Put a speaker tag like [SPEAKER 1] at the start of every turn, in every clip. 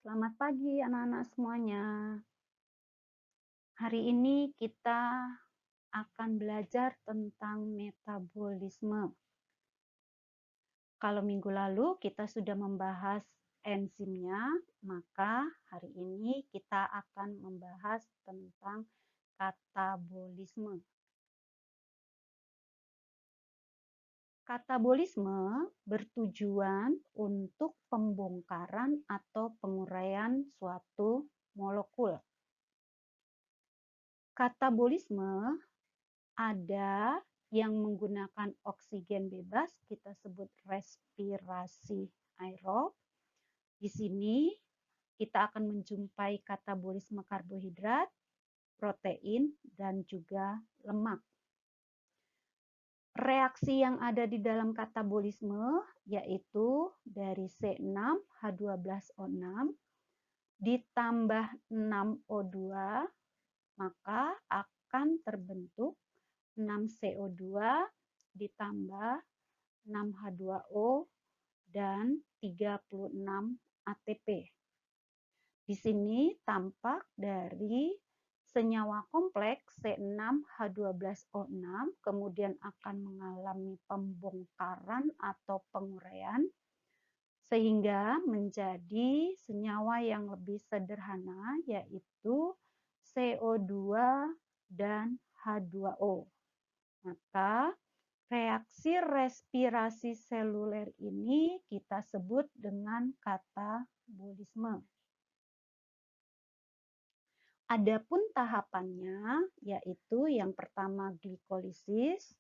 [SPEAKER 1] Selamat pagi anak-anak semuanya. Hari ini kita akan belajar tentang metabolisme. Kalau minggu lalu kita sudah membahas enzimnya, maka hari ini kita akan membahas tentang katabolisme. Katabolisme bertujuan untuk pembongkaran atau penguraian suatu molekul. Katabolisme ada yang menggunakan oksigen bebas, kita sebut respirasi aerob. Di sini kita akan menjumpai katabolisme karbohidrat, protein, dan juga lemak. Reaksi yang ada di dalam katabolisme yaitu dari C6H12O6 ditambah 6O2, maka akan terbentuk 6CO2 ditambah 6H2O dan 36 ATP. Di sini tampak dari senyawa kompleks C6H12O6 kemudian akan mengalami pembongkaran atau penguraian sehingga menjadi senyawa yang lebih sederhana yaitu CO2 dan H2O. Maka reaksi respirasi seluler ini kita sebut dengan katabolisme. Adapun tahapannya yaitu yang pertama glikolisis,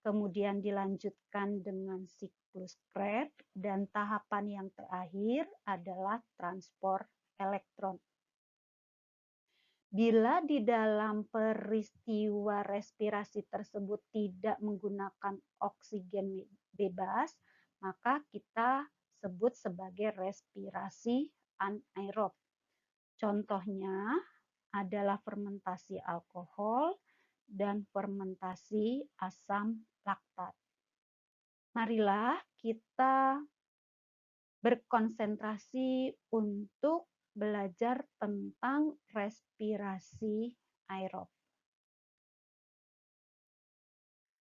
[SPEAKER 1] kemudian dilanjutkan dengan siklus Krebs, dan tahapan yang terakhir adalah transport elektron. Bila di dalam peristiwa respirasi tersebut tidak menggunakan oksigen bebas, maka kita sebut sebagai respirasi anaerob. Contohnya adalah fermentasi alkohol dan fermentasi asam laktat. Marilah kita berkonsentrasi untuk belajar tentang respirasi aerob.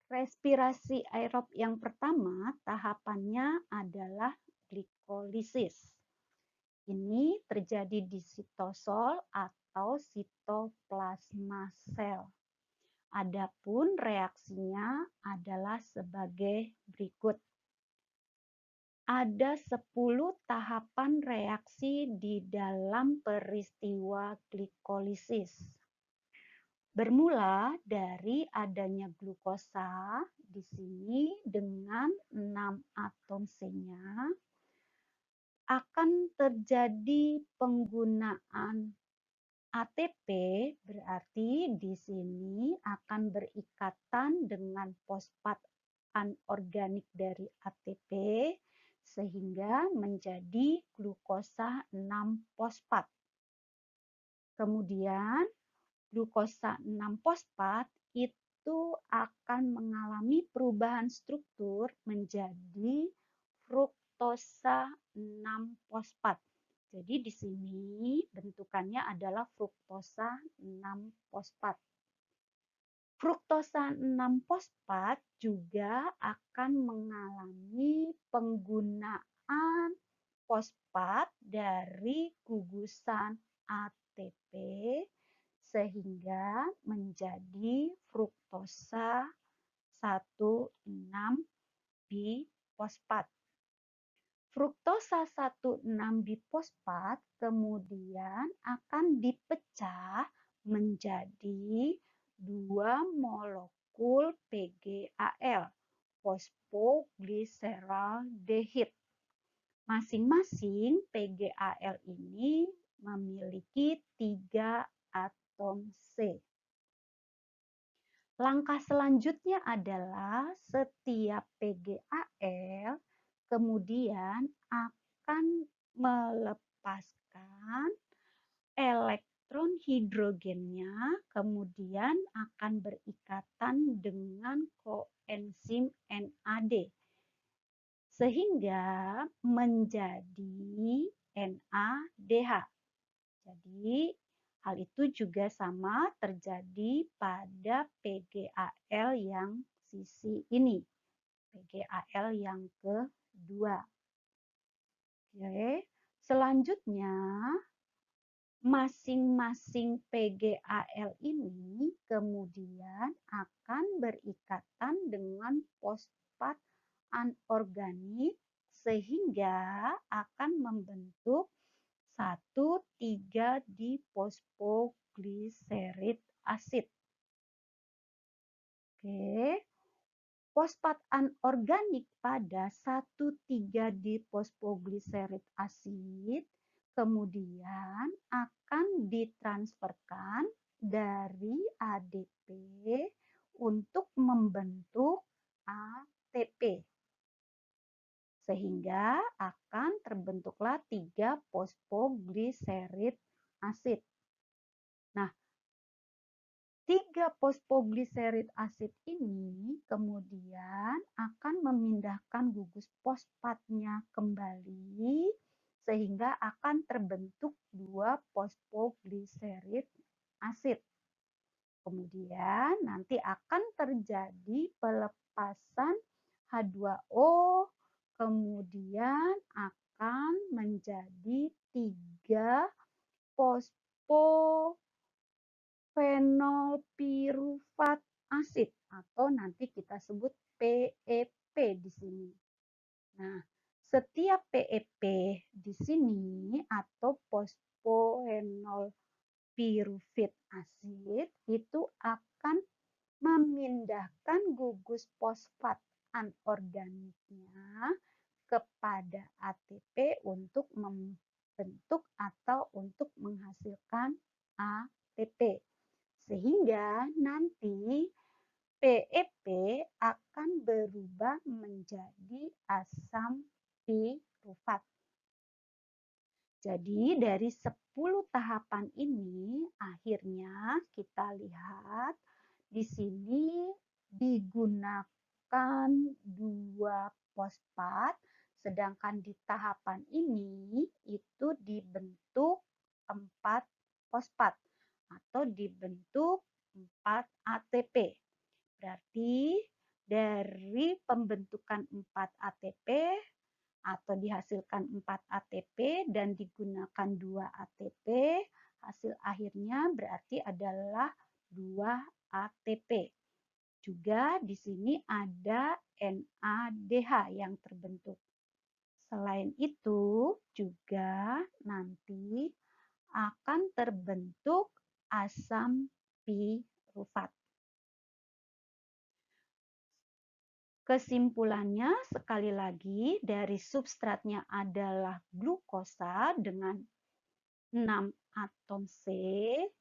[SPEAKER 1] Respirasi aerob yang pertama tahapannya adalah glikolisis. Ini terjadi di sitosol atau sitoplasma sel. Adapun reaksinya adalah sebagai berikut. Ada 10 tahapan reaksi di dalam peristiwa glikolisis. Bermula dari adanya glukosa di sini dengan 6 atom C-nya akan terjadi penggunaan ATP, berarti di sini akan berikatan dengan fosfat anorganik dari ATP sehingga menjadi glukosa 6-fosfat. Kemudian glukosa 6-fosfat itu akan mengalami perubahan struktur menjadi fruktosa 6-fosfat. Jadi di sini bentukannya adalah fruktosa 6-fosfat. Fruktosa 6-fosfat juga akan mengalami penggunaan fosfat dari gugusan ATP sehingga menjadi fruktosa 1,6-bifosfat. Fruktosa 1,6-bifosfat kemudian akan dipecah menjadi 2 molekul PGAL, fosfoglyceraldehyde. Masing-masing PGAL ini memiliki 3 atom C. Langkah selanjutnya adalah setiap PGAL kemudian akan melepaskan elektron hidrogennya, kemudian akan berikatan dengan koenzim NAD, sehingga menjadi NAD. NADH. Jadi, hal itu juga sama terjadi pada PGAL yang sisi ini, PGAL yang kedua. Oke, selanjutnya masing-masing PGAL ini kemudian akan berikatan dengan fosfat anorganik sehingga akan membentuk 1,3-diposfogliserid asid. Oke, fosfat anorganik pada 1,3-diposfogliserid asid kemudian akan ditransferkan dari ADP untuk membentuk ATP. Sehingga akan terbentuklah 3-fosfogliserid asid. Nah, 3-fosfogliserid asid ini kemudian akan memindahkan gugus fosfatnya kembali sehingga akan terbentuk 2-fosfogliserid asid. Kemudian nanti akan terjadi pelepasan H2O, kemudian akan menjadi 3-fosfophenolpyruvate asid atau nanti kita sebut PEP di sini. Nah, setiap PEP di sini atau phosphoenolpyruvate asid itu akan memindahkan gugus fosfat anorganiknya kepada ATP untuk membentuk atau untuk menghasilkan ATP. Sehingga nanti PEP akan berubah menjadi asam pirufat. Jadi dari 10 tahapan ini akhirnya kita lihat di sini digunakan 2 fosfat, sedangkan di tahapan ini itu dibentuk 4 fosfat atau dibentuk 4 ATP. Berarti dari pembentukan 4 ATP atau dihasilkan 4 ATP dan digunakan 2 ATP, hasil akhirnya berarti adalah 2 ATP. Juga di sini ada NADH yang terbentuk. Selain itu juga nanti akan terbentuk asam pirufat. Kesimpulannya sekali lagi dari substratnya adalah glukosa dengan 6 atom C,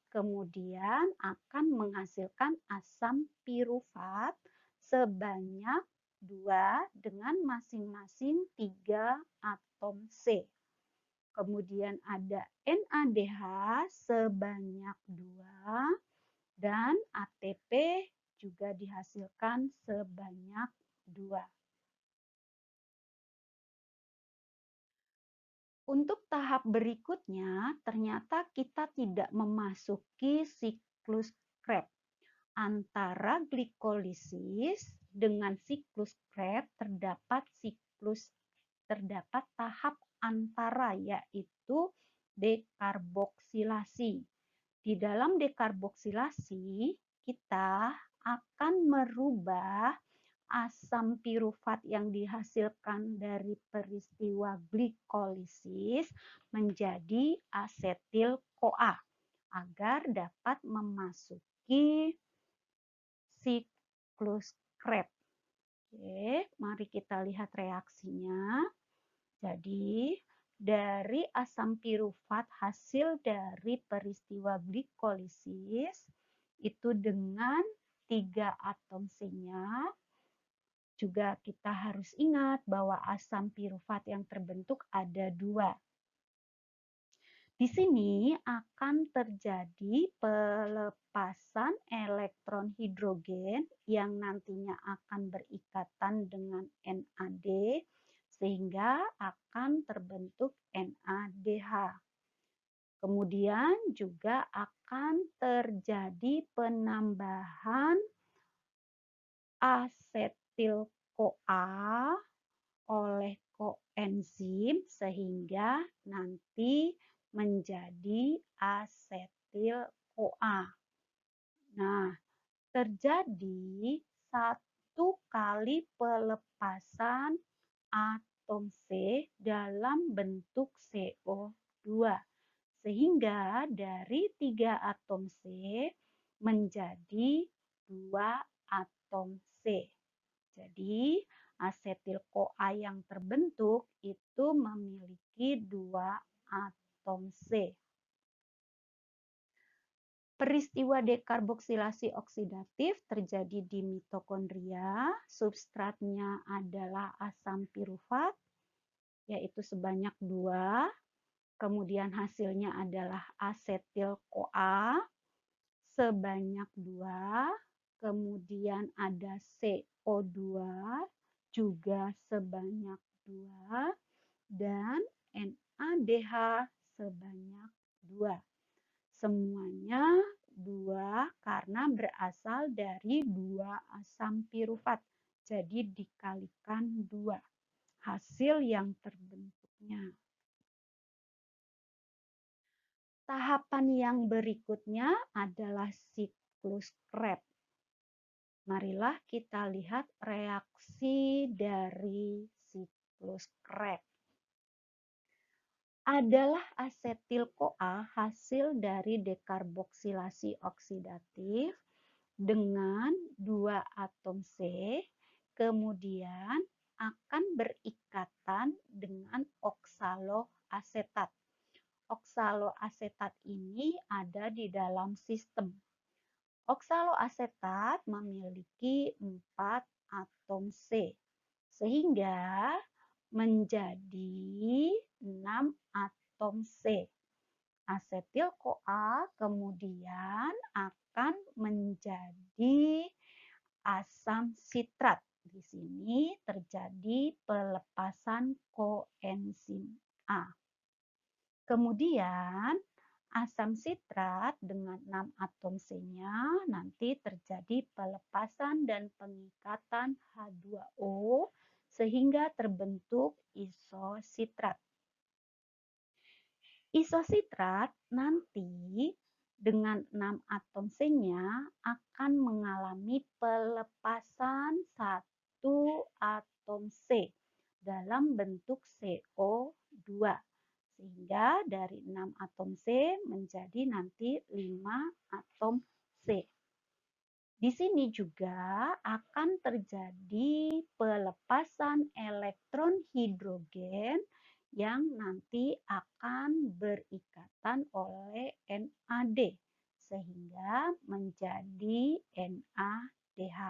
[SPEAKER 1] kemudian akan menghasilkan asam pirufat sebanyak 2 dengan masing-masing 3 atom C. Kemudian ada NADH sebanyak 2 dan ATP juga dihasilkan sebanyak 2. Untuk tahap berikutnya, ternyata kita tidak memasuki siklus Krebs. Antara glikolisis dengan siklus Krebs terdapat tahap antara, yaitu dekarboksilasi. Di dalam dekarboksilasi, kita akan merubah asam pirufat yang dihasilkan dari peristiwa glikolisis menjadi asetil-CoA agar dapat memasuki siklus Krebs. Oke, mari kita lihat reaksinya. Jadi, dari asam pirufat hasil dari peristiwa glikolisis itu dengan 3 atom C-nya. Juga kita harus ingat bahwa asam pirufat yang terbentuk ada 2. Di sini akan terjadi pelepasan elektron hidrogen yang nantinya akan berikatan dengan NAD sehingga akan terbentuk NADH. Kemudian juga akan terjadi penambahan asetil-CoA oleh koenzim sehingga nanti menjadi asetil-CoA. Nah, terjadi satu kali pelepasan atom C dalam bentuk CO2 sehingga dari 3 atom C menjadi 2 atom C. Jadi asetil-CoA yang terbentuk itu memiliki 2 atom C. Peristiwa dekarboksilasi oksidatif terjadi di mitokondria. Substratnya adalah asam pirufat, yaitu sebanyak 2. Kemudian hasilnya adalah asetil-CoA sebanyak 2. Kemudian ada CO2 juga sebanyak 2. Dan NADH sebanyak 2. Semuanya 2 karena berasal dari 2 asam pirufat. Jadi dikalikan 2 hasil yang terbentuknya. Tahapan yang berikutnya adalah siklus Krebs. Marilah kita lihat reaksi dari siklus Krebs. Adalah asetil-CoA hasil dari dekarboksilasi oksidatif dengan 2 atom C, kemudian akan berikatan dengan oksaloasetat. Oksaloasetat ini ada di dalam sistem. Oksaloasetat memiliki 4 atom C, sehingga menjadi 6 atom C. Asetil-CoA kemudian akan menjadi asam sitrat. Di sini terjadi pelepasan koenzim A. Kemudian asam sitrat dengan 6 atom C-nya nanti terjadi pelepasan dan pengikatan H2O sehingga terbentuk isositrat. Isositrat nanti dengan 6 atom C-nya akan mengalami pelepasan 1 atom C dalam bentuk CO2. Sehingga dari 6 atom C menjadi nanti 5 atom C. Di sini juga akan terjadi pelepasan elektron hidrogen yang nanti akan berikatan oleh NAD sehingga menjadi NADH.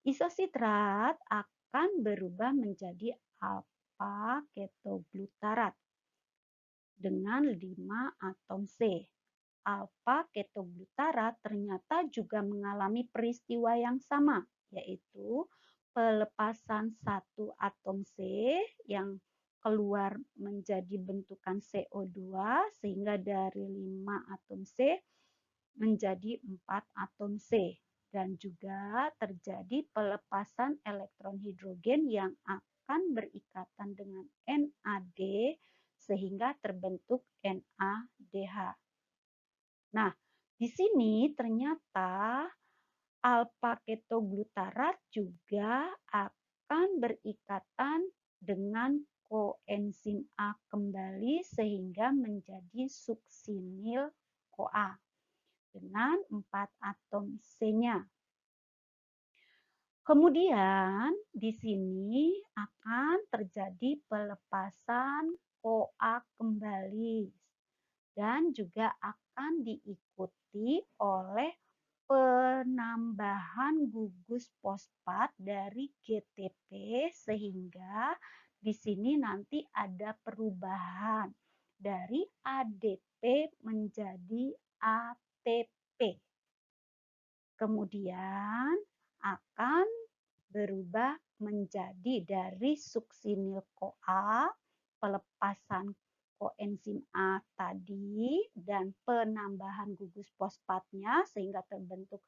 [SPEAKER 1] Isositrat akan berubah menjadi alfa ketoglutarat dengan 5 atom C. Alfa ketoglutarat ternyata juga mengalami peristiwa yang sama, yaitu pelepasan 1 atom C yang keluar menjadi bentukan CO2 sehingga dari 5 atom C menjadi 4 atom C. Dan juga terjadi pelepasan elektron hidrogen yang akan berikatan dengan NAD sehingga terbentuk NADH. Nah, di sini ternyata alfa ketoglutarat juga akan berikatan dengan koenzim A kembali sehingga menjadi suksinil CoA dengan 4 atom C-nya. Kemudian di sini akan terjadi pelepasan CoA kembali dan juga akan diikuti oleh penambahan gugus fosfat dari GTP sehingga di sini nanti ada perubahan dari ADP menjadi ATP. Kemudian akan berubah menjadi dari suksinil CoA, pelepasan koenzim A tadi dan penambahan gugus fosfatnya sehingga terbentuk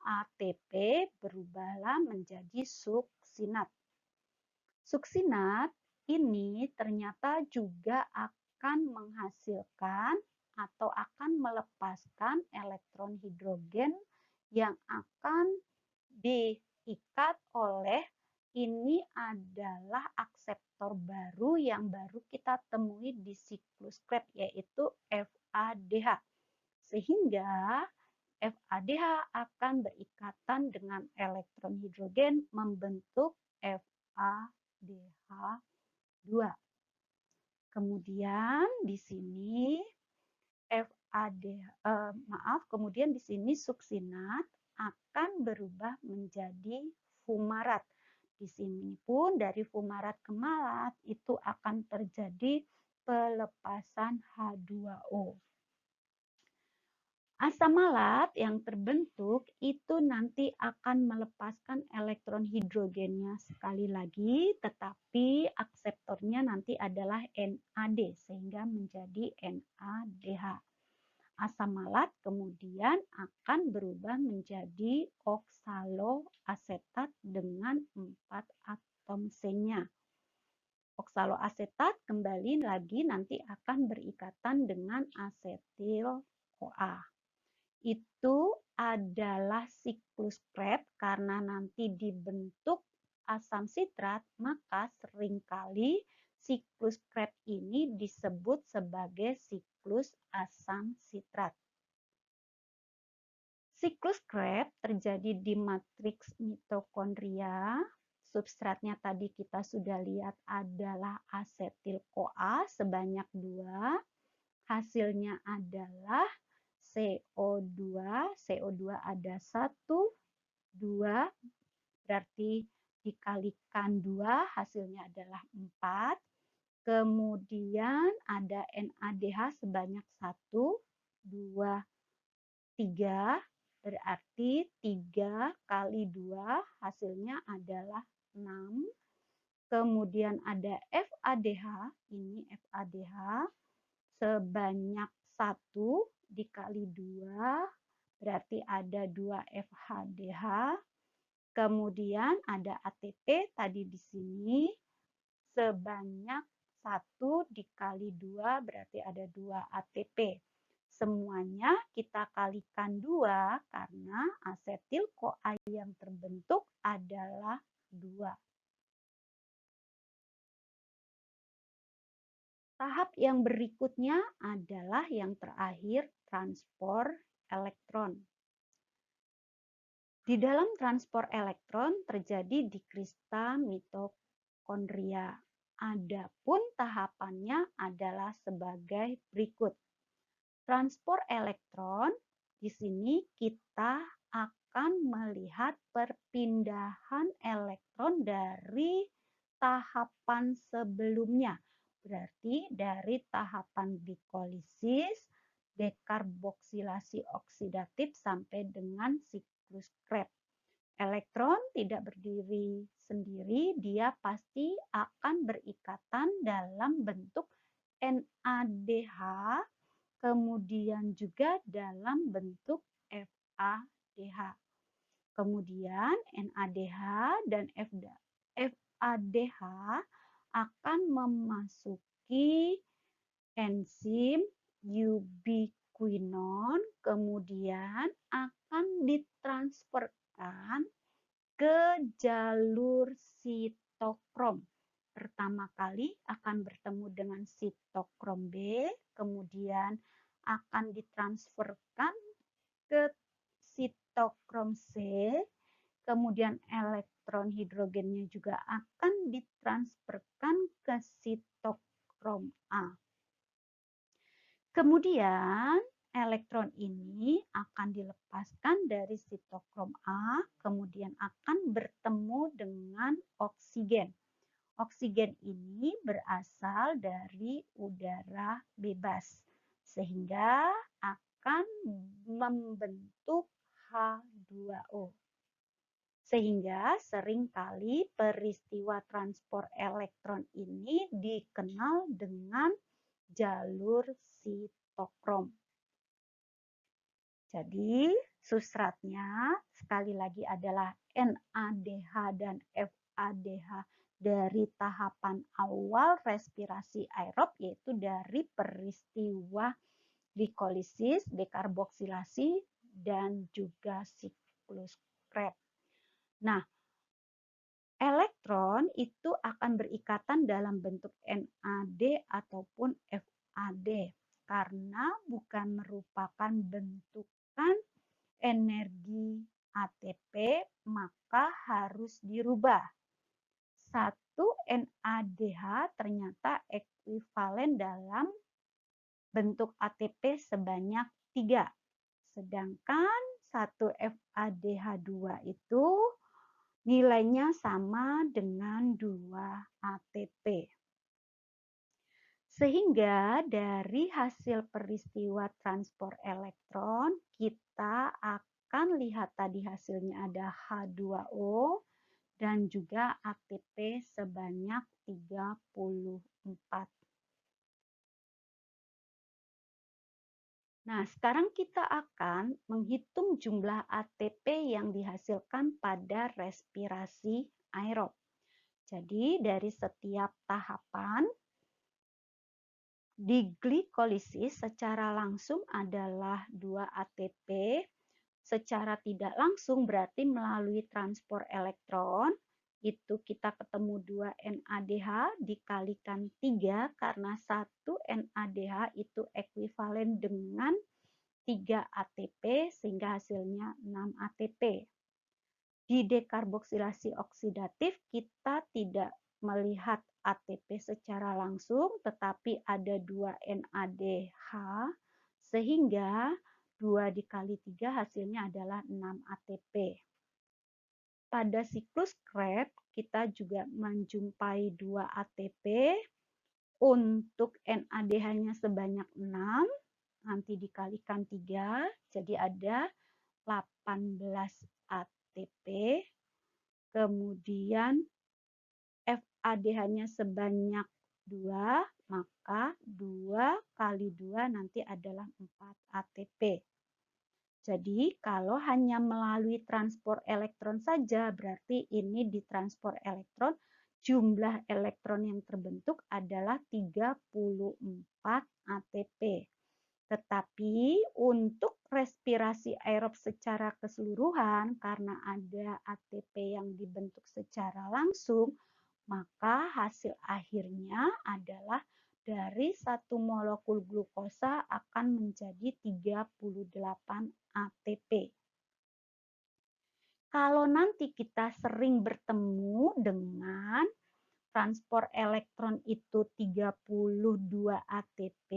[SPEAKER 1] ATP berubahlah menjadi suksinat. Suksinat ini ternyata juga akan menghasilkan atau akan melepaskan elektron hidrogen yang akan diikat oleh ini adalah akseptor baru yang baru kita temui di siklus Krebs yaitu FADH. Sehingga FADH akan berikatan dengan elektron hidrogen membentuk FADH2. Kemudian di sini kemudian di sini suksinat akan berubah menjadi fumarat. Di sini pun dari fumarat ke malat itu akan terjadi pelepasan H2O. Asam malat yang terbentuk itu nanti akan melepaskan elektron hidrogennya sekali lagi, tetapi akseptornya nanti adalah NAD sehingga menjadi NADH. Asam malat kemudian akan berubah menjadi oksaloasetat dengan 4 atom C-nya. Oksaloasetat kembali lagi nanti akan berikatan dengan asetil-CoA. Itu adalah siklus Krebs karena nanti dibentuk asam sitrat, maka seringkali siklus Krebs ini disebut sebagai siklus asam sitrat. Siklus Krebs terjadi di matriks mitokondria. Substratnya tadi kita sudah lihat adalah asetil-CoA sebanyak 2. Hasilnya adalah CO2. CO2 ada 1, 2, berarti dikalikan 2, hasilnya adalah 4. Kemudian ada NADH sebanyak 1, 2, 3, berarti 3 kali 2 hasilnya adalah 6. Kemudian ada FADH, ini FADH sebanyak 1 dikali 2, berarti ada 2 FHDH. Kemudian ada ATP tadi di sini sebanyak 1 dikali 2 berarti ada 2 ATP. Semuanya kita kalikan 2 karena asetil-CoA yang terbentuk adalah 2. Tahap yang berikutnya adalah yang terakhir, transport elektron. Di dalam transport elektron terjadi di krista mitokondria. Adapun tahapannya adalah sebagai berikut. Transport elektron, di sini kita akan melihat perpindahan elektron dari tahapan sebelumnya. Berarti dari tahapan glikolisis, dekarboksilasi oksidatif sampai dengan siklus Krebs. Elektron tidak berdiri sendiri, dia pasti akan berikatan dalam bentuk NADH, kemudian juga dalam bentuk FADH. Kemudian NADH dan FADH akan memasuki enzim ubiquinon, kemudian akan ditransferkan ke jalur sitokrom. Pertama kali akan bertemu dengan sitokrom B, kemudian akan ditransferkan ke sitokrom C, kemudian elektron hidrogennya juga akan ditransferkan ke sitokrom A. Kemudian elektron ini akan dilepaskan dari sitokrom A, kemudian akan bertemu dengan oksigen. Oksigen ini berasal dari udara bebas, sehingga akan membentuk H2O. Sehingga seringkali peristiwa transport elektron ini dikenal dengan jalur sitokrom. Jadi susratnya sekali lagi adalah NADH dan FADH dari tahapan awal respirasi aerob, yaitu dari peristiwa glikolisis, dekarboksilasi, dan juga siklus Krebs. Nah, elektron itu akan berikatan dalam bentuk NAD ataupun FAD karena bukan merupakan bentukan energi ATP, maka harus dirubah. 1 NADH ternyata ekuivalen dalam bentuk ATP sebanyak 3. Sedangkan 1 FADH2 itu nilainya sama dengan 2 ATP. Sehingga dari hasil peristiwa transport elektron, kita akan lihat tadi hasilnya ada H2O dan juga ATP sebanyak 34. Nah, sekarang kita akan menghitung jumlah ATP yang dihasilkan pada respirasi aerob. Jadi, dari setiap tahapan, di glikolisis secara langsung adalah 2 ATP, secara tidak langsung berarti melalui transport elektron, itu kita ketemu 2 NADH dikalikan 3 karena 1 NADH itu ekuivalen dengan 3 ATP sehingga hasilnya 6 ATP. Di dekarboksilasi oksidatif kita tidak melihat ATP secara langsung, tetapi ada 2 NADH, sehingga 2 dikali 3 hasilnya adalah 6 ATP. Pada siklus Krebs, kita juga menjumpai 2 ATP, untuk NADH-nya sebanyak 6, nanti dikalikan 3, jadi ada 18 ATP, kemudian FADH-nya sebanyak 2, maka 2 kali 2 nanti adalah 4 ATP. Jadi kalau hanya melalui transport elektron saja, berarti ini di transport elektron, jumlah elektron yang terbentuk adalah 34 ATP. Tetapi untuk respirasi aerob secara keseluruhan, karena ada ATP yang dibentuk secara langsung, maka hasil akhirnya adalah dari 1 molekul glukosa akan menjadi 38 ATP. Kalau nanti kita sering bertemu dengan transport elektron itu 32 ATP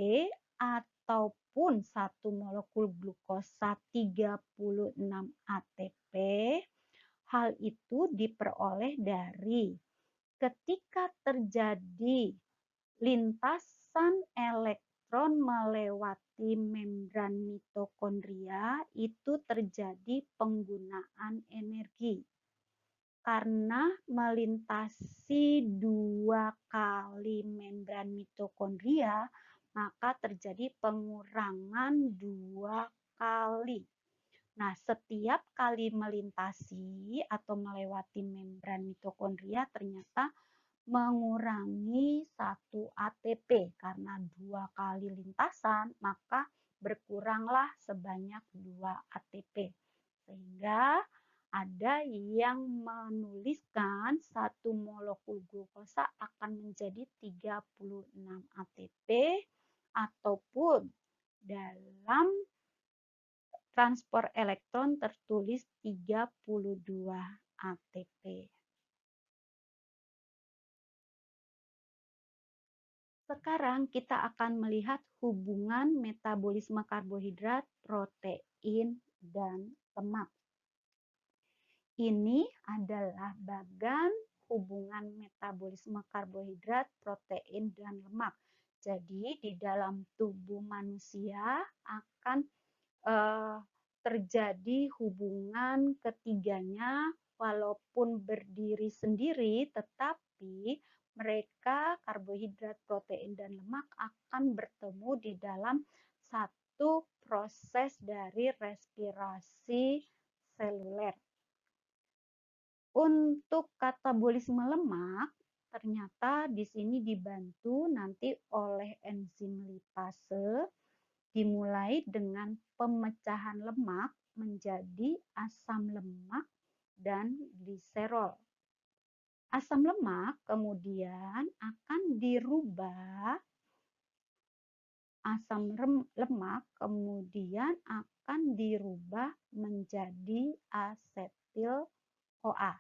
[SPEAKER 1] ataupun 1 molekul glukosa 36 ATP, hal itu diperoleh dari ketika terjadi lintasan elektron melewati membran mitokondria, itu terjadi penggunaan energi. Karena melintasi 2 kali membran mitokondria, maka terjadi pengurangan 2 kali. Nah, setiap kali melintasi atau melewati membran mitokondria ternyata mengurangi 1 ATP. Karena 2 kali lintasan, maka berkuranglah sebanyak 2 ATP. Sehingga ada yang menuliskan 1 molekul glukosa akan menjadi 36 ATP ataupun dalam transport elektron tertulis 32 ATP. Sekarang kita akan melihat hubungan metabolisme karbohidrat, protein, dan lemak. Ini adalah bagan hubungan metabolisme karbohidrat, protein, dan lemak. Jadi di dalam tubuh manusia akan terjadi hubungan ketiganya walaupun berdiri sendiri, tetapi mereka karbohidrat, protein, dan lemak akan bertemu di dalam satu proses dari respirasi seluler. Untuk katabolisme lemak, ternyata di sini dibantu nanti oleh enzim lipase, dimulai dengan pemecahan lemak menjadi asam lemak dan gliserol. Asam lemak kemudian akan dirubah menjadi asetil-CoA.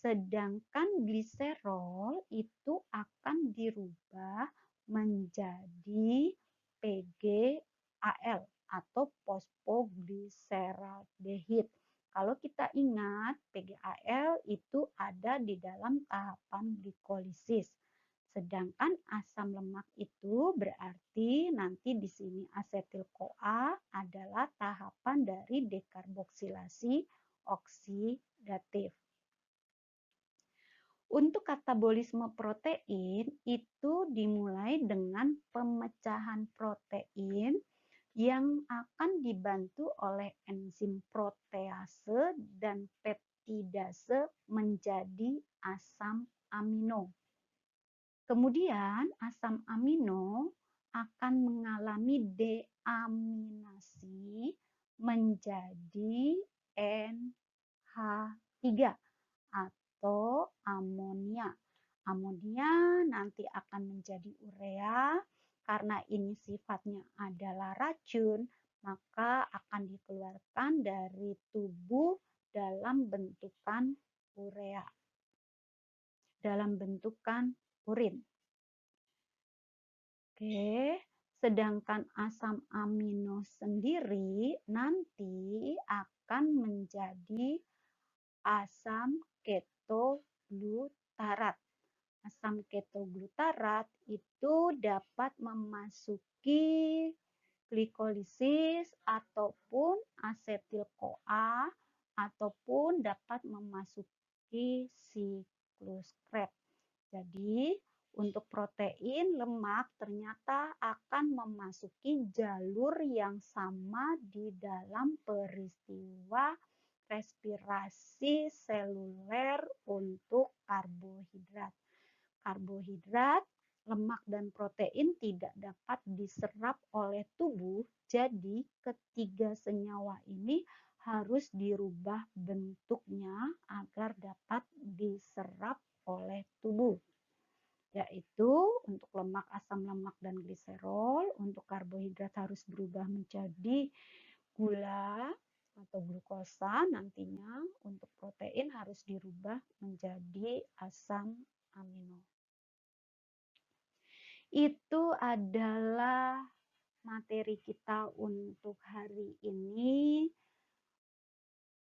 [SPEAKER 1] Sedangkan gliserol itu akan dirubah menjadi PGAL atau fosfogliseraldehid. Kalau kita ingat, PGAL itu ada di dalam tahapan glikolisis. Sedangkan asam lemak itu berarti nanti di sini asetil-CoA adalah tahapan dari dekarboksilasi oksidatif. Untuk katabolisme protein itu dimulai dengan pemecahan protein yang akan dibantu oleh enzim protease dan peptidase menjadi asam amino. Kemudian asam amino akan mengalami deaminasi menjadi NH3 atau amonia. Amonia nanti akan menjadi urea. Karena ini sifatnya adalah racun, maka akan dikeluarkan dari tubuh dalam bentukan urea, dalam bentukan urin. Oke, sedangkan asam amino sendiri nanti akan menjadi asam ketoglutarat. Asam ketoglutarat itu dapat memasuki glikolisis ataupun asetil-CoA ataupun dapat memasuki siklus Krebs. Jadi, untuk protein lemak ternyata akan memasuki jalur yang sama di dalam peristiwa respirasi seluler untuk karbohidrat. Karbohidrat, lemak, dan protein tidak dapat diserap oleh tubuh, jadi ketiga senyawa ini harus dirubah bentuknya agar dapat diserap oleh tubuh, yaitu untuk lemak, asam lemak, dan gliserol. Untuk karbohidrat harus berubah menjadi gula atau glukosa nantinya. Untuk protein harus dirubah menjadi asam amino. Itu adalah materi kita untuk hari ini.